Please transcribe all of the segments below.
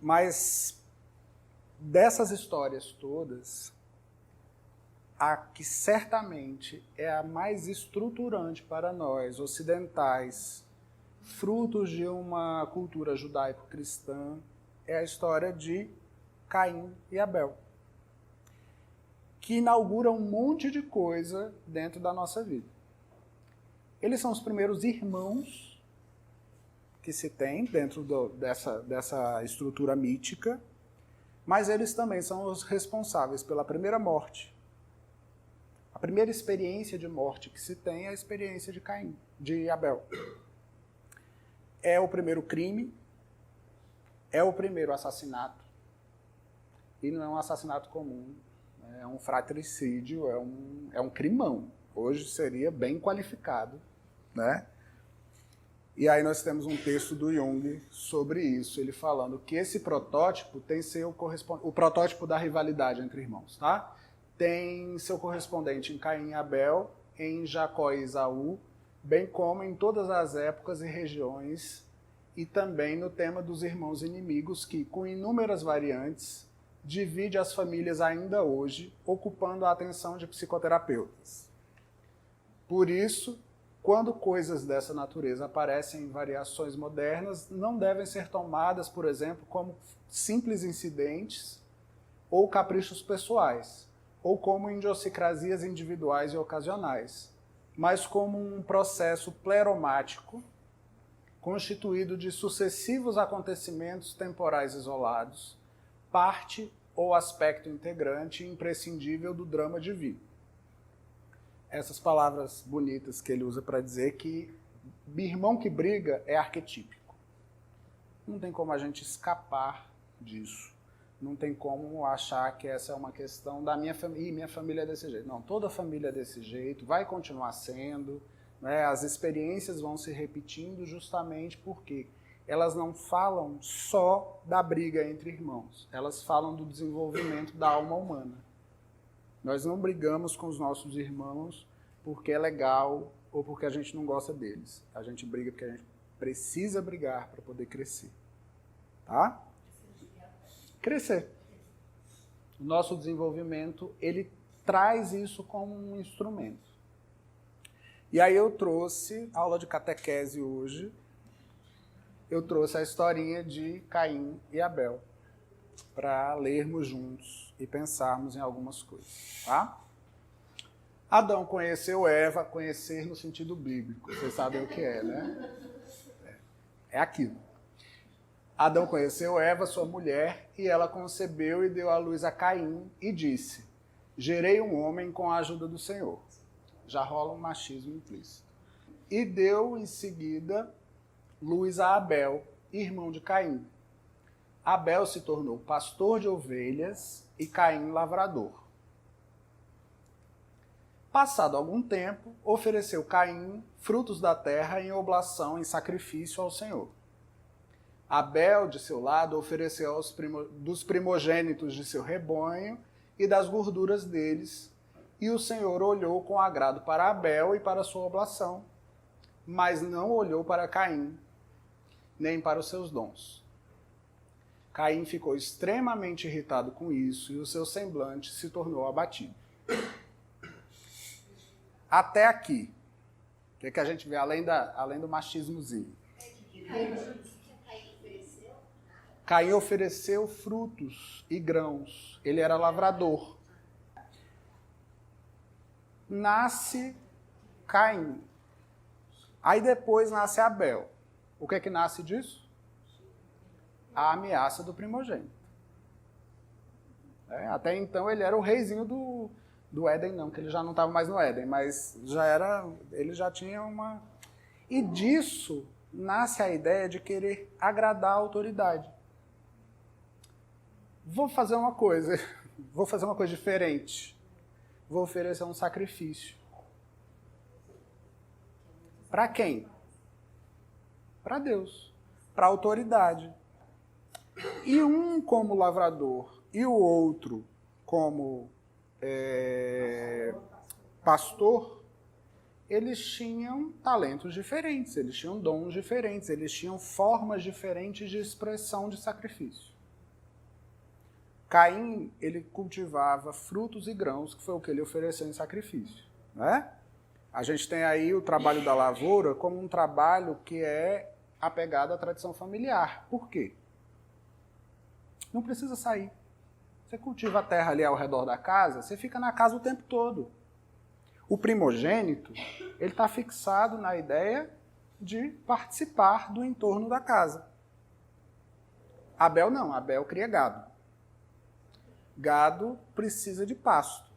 Mas dessas histórias todas, a que certamente é a mais estruturante para nós ocidentais, frutos de uma cultura judaico-cristã, é a história de Caim e Abel, que inaugura um monte de coisa dentro da nossa vida. Eles são os primeiros irmãos que se tem dentro dessa estrutura mítica, mas eles também são os responsáveis pela primeira morte. A primeira experiência de morte que se tem é a experiência de Caim, de Abel. É o primeiro crime, é o primeiro assassinato, e não é um assassinato comum, é um fratricídio, é um crimão. Hoje seria bem qualificado, né? E aí nós temos um texto do Jung sobre isso, ele falando que esse protótipo tem seu correspondente, o protótipo da rivalidade entre irmãos, tá? Tem seu correspondente em Caim e Abel, em Jacó e Esaú, bem como em todas as épocas e regiões, e também no tema dos irmãos inimigos, que, com inúmeras variantes, divide as famílias ainda hoje, ocupando a atenção de psicoterapeutas. Por isso, quando coisas dessa natureza aparecem em variações modernas, não devem ser tomadas, por exemplo, como simples incidentes ou caprichos pessoais, ou como idiosincrasias individuais e ocasionais, mas como um processo pleromático constituído de sucessivos acontecimentos temporais isolados, parte ou aspecto integrante e imprescindível do drama divino. Essas palavras bonitas que ele usa para dizer que irmão que briga é arquetípico. Não tem como a gente escapar disso. Não tem como achar que essa é uma questão da minha família, e minha família é desse jeito. Não, toda família é desse jeito, vai continuar sendo, né? As experiências vão se repetindo justamente porque elas não falam só da briga entre irmãos, elas falam do desenvolvimento da alma humana. Nós não brigamos com os nossos irmãos porque é legal ou porque a gente não gosta deles. A gente briga porque a gente precisa brigar para poder crescer. Tá? Crescer. O nosso desenvolvimento, ele traz isso como um instrumento. E aí eu trouxe, aula de catequese hoje, eu trouxe a historinha de Caim e Abel, para lermos juntos e pensarmos em algumas coisas, tá? Adão conheceu Eva, conhecer no sentido bíblico, vocês sabem o que é, né? É aquilo. Adão conheceu Eva, sua mulher, e ela concebeu e deu à luz a Caim e disse: gerei um homem com a ajuda do Senhor. Já rola um machismo implícito. E deu em seguida luz a Abel, irmão de Caim. Abel se tornou pastor de ovelhas e Caim lavrador. Passado algum tempo, ofereceu Caim frutos da terra em oblação, em sacrifício ao Senhor. Abel, de seu lado, ofereceu dos primogênitos de seu rebanho e das gorduras deles, e o Senhor olhou com agrado para Abel e para sua oblação, mas não olhou para Caim, nem para os seus dons. Caim ficou extremamente irritado com isso e o seu semblante se tornou abatido. Até aqui, o que a gente vê além do machismozinho? Caim ofereceu frutos e grãos. Ele era lavrador. Nasce Caim. Aí depois nasce Abel. O que é que nasce disso? A ameaça do primogênito. Até então ele era o reizinho do Éden, não, que ele já não estava mais no Éden, mas ele já tinha uma... E disso nasce a ideia de querer agradar a autoridade. Vou fazer uma coisa diferente. Vou oferecer um sacrifício. Para quem? Para Deus, para a autoridade. E um como lavrador e o outro como pastor, eles tinham talentos diferentes, eles tinham dons diferentes, eles tinham formas diferentes de expressão de sacrifício. Caim, ele cultivava frutos e grãos, que foi o que ele ofereceu em sacrifício, né? A gente tem aí o trabalho da lavoura como um trabalho que é apegado à tradição familiar. Por quê? Não precisa sair. Você cultiva a terra ali ao redor da casa, você fica na casa o tempo todo. O primogênito, ele está fixado na ideia de participar do entorno da casa. Abel não, Abel cria gado. Gado precisa de pasto.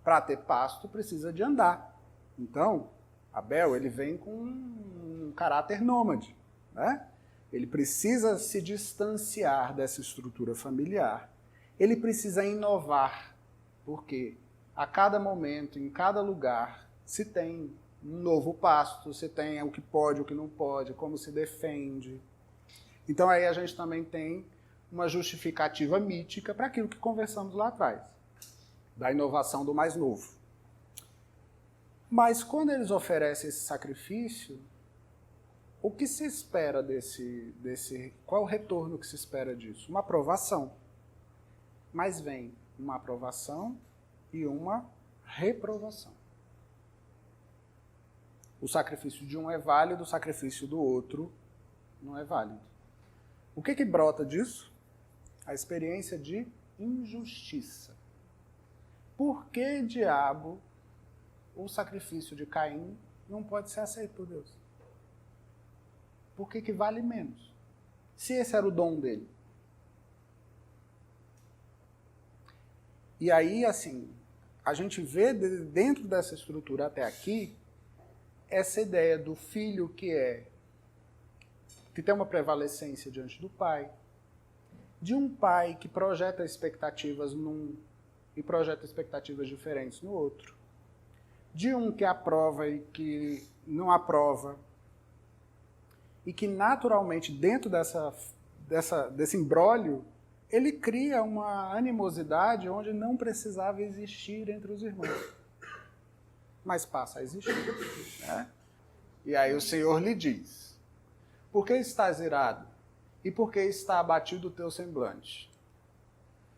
Para ter pasto, precisa de andar. Então, Abel, ele vem com um caráter nômade, né? Ele precisa se distanciar dessa estrutura familiar. Ele precisa inovar, porque a cada momento, em cada lugar, se tem um novo pasto, se tem o que pode, o que não pode, como se defende. Então aí a gente também tem uma justificativa mítica para aquilo que conversamos lá atrás, da inovação do mais novo. Mas quando eles oferecem esse sacrifício, o que se espera qual é o retorno que se espera disso? Uma aprovação. Mas vem uma aprovação e uma reprovação. O sacrifício de um é válido, o sacrifício do outro não é válido. O que brota disso? A experiência de injustiça. Por que, diabo, o sacrifício de Caim não pode ser aceito por Deus? Por que vale menos? Se esse era o dom dele. E aí, assim, a gente vê dentro dessa estrutura até aqui, essa ideia do filho que tem uma prevalecência diante do pai, de um pai que projeta expectativas num e projeta expectativas diferentes no outro, de um que aprova e que não aprova, e que naturalmente dentro desse imbróglio, ele cria uma animosidade onde não precisava existir entre os irmãos, mas passa a existir, né? E aí o Senhor lhe diz: por que estás irado? E por que está abatido o teu semblante?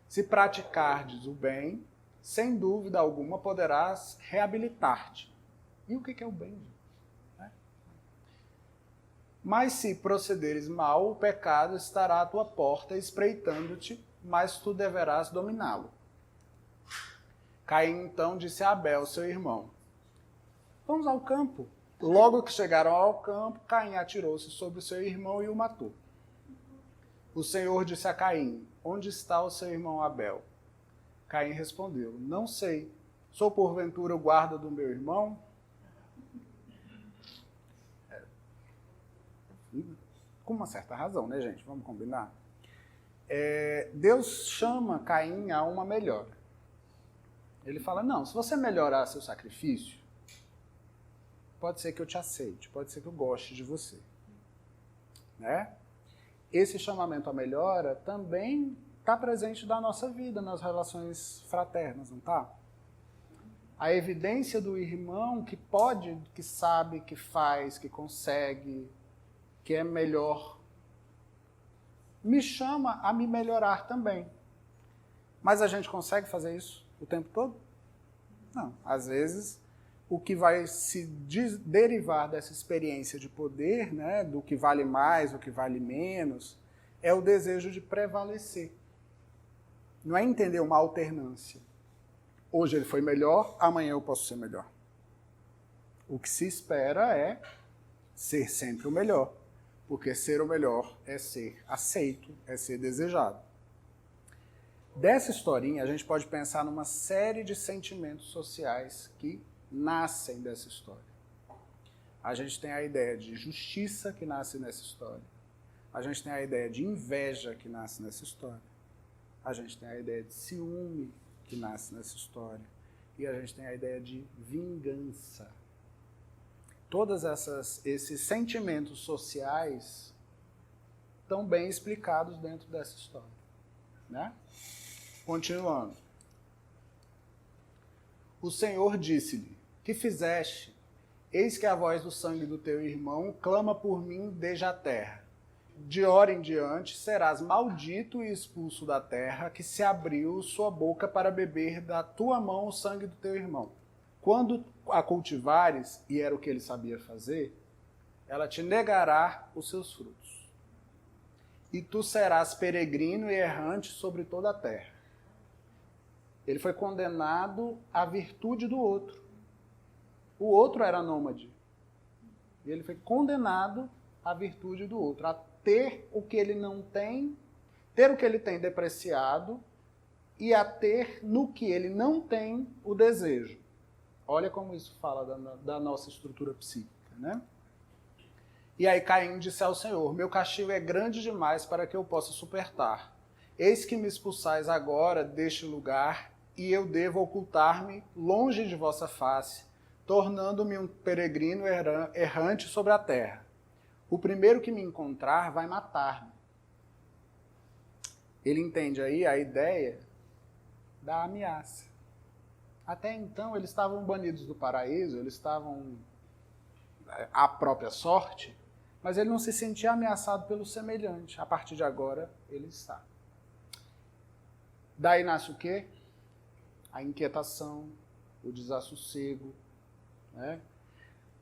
Se praticardes o bem, sem dúvida alguma poderás reabilitar-te. E o que é o bem? Né? Mas se procederes mal, o pecado estará à tua porta, espreitando-te, mas tu deverás dominá-lo. Caim então disse a Abel, seu irmão: vamos ao campo. Logo que chegaram ao campo, Caim atirou-se sobre o seu irmão e o matou. O Senhor disse a Caim: onde está o seu irmão Abel? Caim respondeu: não sei. Sou porventura o guarda do meu irmão? Com uma certa razão, né, gente? Vamos combinar? Deus chama Caim a uma melhora. Ele fala: não, se você melhorar seu sacrifício, pode ser que eu te aceite, pode ser que eu goste de você. Né? Esse chamamento à melhora também está presente na nossa vida, nas relações fraternas, não está? A evidência do irmão que pode, que sabe, que faz, que consegue, que é melhor, me chama a me melhorar também. Mas a gente consegue fazer isso o tempo todo? Não. Às vezes, o que vai se derivar dessa experiência de poder, né, do que vale mais, do que vale menos, é o desejo de prevalecer. Não é entender uma alternância. Hoje ele foi melhor, amanhã eu posso ser melhor. O que se espera é ser sempre o melhor, porque ser o melhor é ser aceito, é ser desejado. Dessa historinha, a gente pode pensar numa série de sentimentos sociais que nascem dessa história. A gente tem a ideia de justiça que nasce nessa história. A gente tem a ideia de inveja que nasce nessa história. A gente tem a ideia de ciúme que nasce nessa história. E a gente tem a ideia de vingança. Todos esses sentimentos sociais estão bem explicados dentro dessa história. Né? Continuando. O Senhor disse-lhe: que fizeste? Eis que a voz do sangue do teu irmão clama por mim desde a terra. de hora em diante serás maldito e expulso da terra, que se abriu sua boca para beber da tua mão o sangue do teu irmão. Quando a cultivares, e era o que ele sabia fazer, ela te negará os seus frutos. E tu serás peregrino e errante sobre toda a terra. Ele foi condenado à virtude do outro. O outro era nômade. E ele foi condenado à virtude do outro, a ter o que ele não tem, ter o que ele tem depreciado e a ter no que ele não tem o desejo. Olha como isso fala da nossa estrutura psíquica, né? E aí Caim disse ao Senhor: meu castigo é grande demais para que eu possa suportar. Eis que me expulsais agora deste lugar, e eu devo ocultar-me longe de vossa face, tornando-me um peregrino errante sobre a terra. O primeiro que me encontrar vai matar-me. Ele entende aí a ideia da ameaça. Até então eles estavam banidos do paraíso, eles estavam à própria sorte, mas ele não se sentia ameaçado pelo semelhante. A partir de agora, ele está. Daí nasce o quê? A inquietação, o desassossego, né?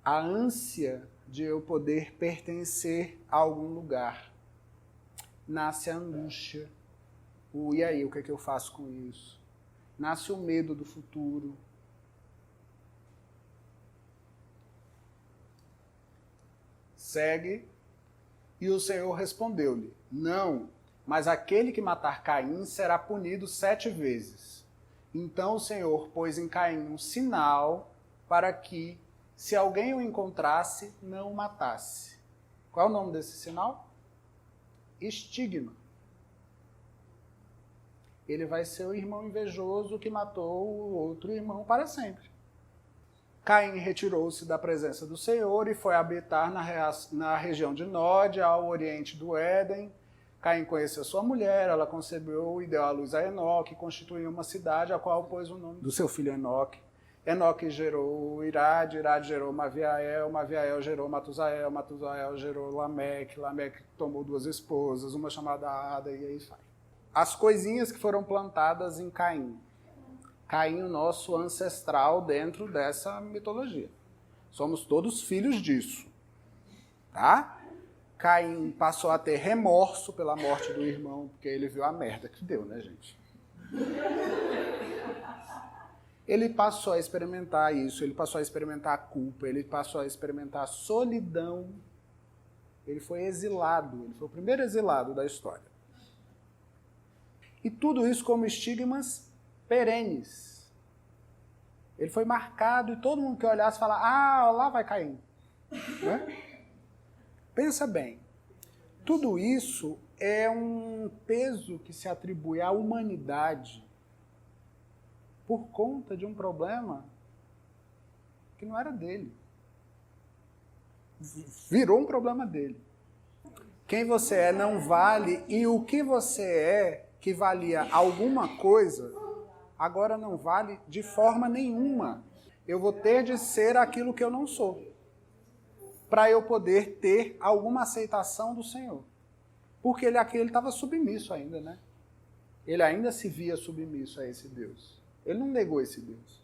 A ânsia de eu poder pertencer a algum lugar. Nasce a angústia. E aí, o que é que eu faço com isso? Nasce o medo do futuro. Segue. E o Senhor respondeu-lhe: não, mas aquele que matar Caim será punido 7 vezes. Então o Senhor pôs em Caim um sinal para que, se alguém o encontrasse, não o matasse. Qual é o nome desse sinal? Estigma. Ele vai ser o irmão invejoso que matou o outro irmão para sempre. Caim retirou-se da presença do Senhor e foi habitar na região de Nod, ao oriente do Éden. Caim conheceu sua mulher, ela concebeu e deu à luz a Enoque, constituiu uma cidade, a qual pôs o nome do seu filho Enoque. Enoque gerou Irade, Irade gerou Maviael, Maviael gerou Matusael, Matusael gerou Lameque, Lameque tomou 2 esposas, uma chamada Ada, e aí vai. As coisinhas que foram plantadas em Caim. Caim, o nosso ancestral dentro dessa mitologia. Somos todos filhos disso. Tá? Caim passou a ter remorso pela morte do irmão, porque ele viu a merda que deu, né, gente? Ele passou a experimentar isso, ele passou a experimentar a culpa, ele passou a experimentar a solidão. Ele foi exilado, ele foi o primeiro exilado da história. E tudo isso como estigmas perenes. Ele foi marcado e todo mundo que olhasse fala: ah, lá vai Caim. Né? Pensa bem, tudo isso é um peso que se atribui à humanidade por conta de um problema que não era dele. Virou um problema dele. Quem você é não vale, e o que você é, que valia alguma coisa, agora não vale de forma nenhuma. Eu vou ter de ser aquilo que eu não sou, para eu poder ter alguma aceitação do Senhor. Porque ele estava submisso ainda, né? Ele ainda se via submisso a esse Deus. Ele não negou esse Deus.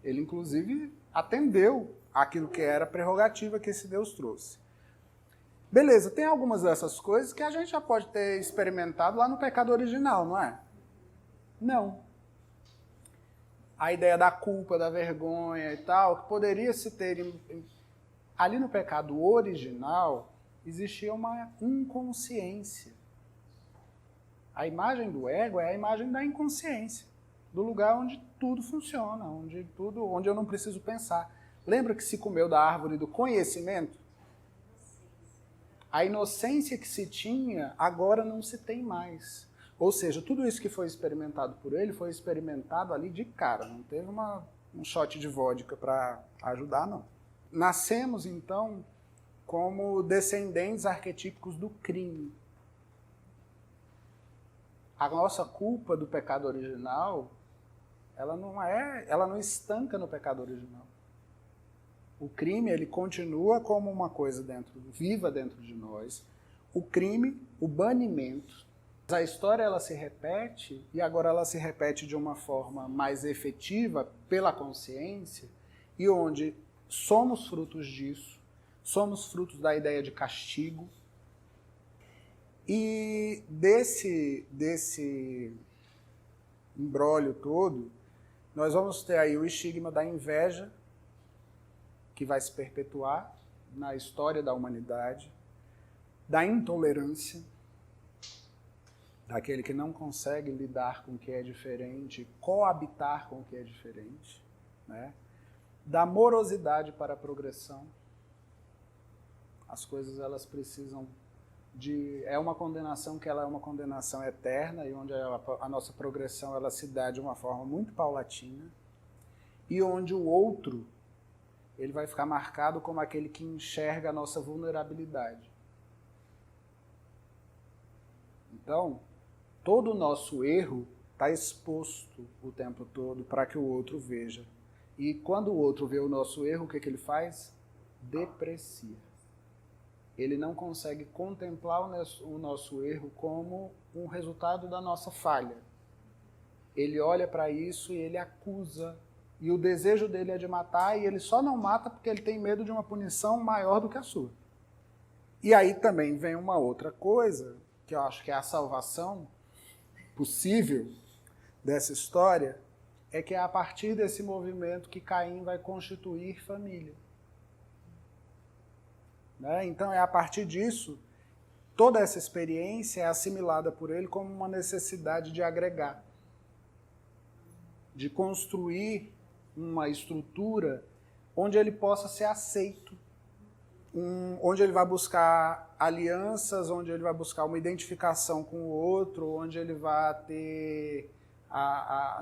Ele, inclusive, atendeu aquilo que era a prerrogativa que esse Deus trouxe. Beleza, tem algumas dessas coisas que a gente já pode ter experimentado lá no pecado original, não é? Não. A ideia da culpa, da vergonha e tal, que poderia se ter... Ali no pecado original, existia uma inconsciência. A imagem do ego é a imagem da inconsciência, do lugar onde tudo funciona, onde eu não preciso pensar. Lembra que se comeu da árvore do conhecimento? A inocência que se tinha, agora não se tem mais. Ou seja, tudo isso que foi experimentado por ele, foi experimentado ali de cara. Não teve um shot de vodka para ajudar, não. Nascemos, então, como descendentes arquetípicos do crime. A nossa culpa do pecado original, ela não estanca no pecado original. O crime, ele continua como uma coisa viva dentro de nós, o crime, o banimento. A história ela se repete, e agora ela se repete de uma forma mais efetiva pela consciência, e onde somos frutos disso, somos frutos da ideia de castigo, e desse imbróglio todo, nós vamos ter aí o estigma da inveja, que vai se perpetuar na história da humanidade, da intolerância, daquele que não consegue lidar com o que é diferente, coabitar com o que é diferente, né? Da morosidade para a progressão. As coisas elas precisam de... É uma condenação que ela é uma condenação eterna, e onde a nossa progressão ela se dá de uma forma muito paulatina, e onde o outro ele vai ficar marcado como aquele que enxerga a nossa vulnerabilidade. Então, todo o nosso erro está exposto o tempo todo para que o outro veja. E quando o outro vê o nosso erro, o que ele faz? Deprecia. Ele não consegue contemplar o nosso erro como um resultado da nossa falha. Ele olha para isso e ele acusa. E o desejo dele é de matar, e ele só não mata porque ele tem medo de uma punição maior do que a sua. E aí também vem uma outra coisa, que eu acho que é a salvação possível dessa história, é que é a partir desse movimento que Caim vai constituir família. Né? Então é a partir disso, toda essa experiência é assimilada por ele como uma necessidade de agregar, de construir uma estrutura onde ele possa ser aceito, onde ele vai buscar alianças, onde ele vai buscar uma identificação com o outro, onde ele vai ter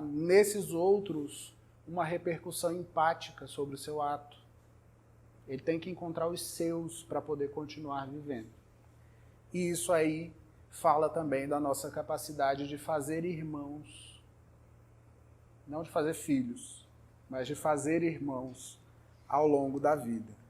nesses outros uma repercussão empática sobre o seu ato. Ele tem que encontrar os seus para poder continuar vivendo. E isso aí fala também da nossa capacidade de fazer irmãos, não de fazer filhos, mas de fazer irmãos ao longo da vida.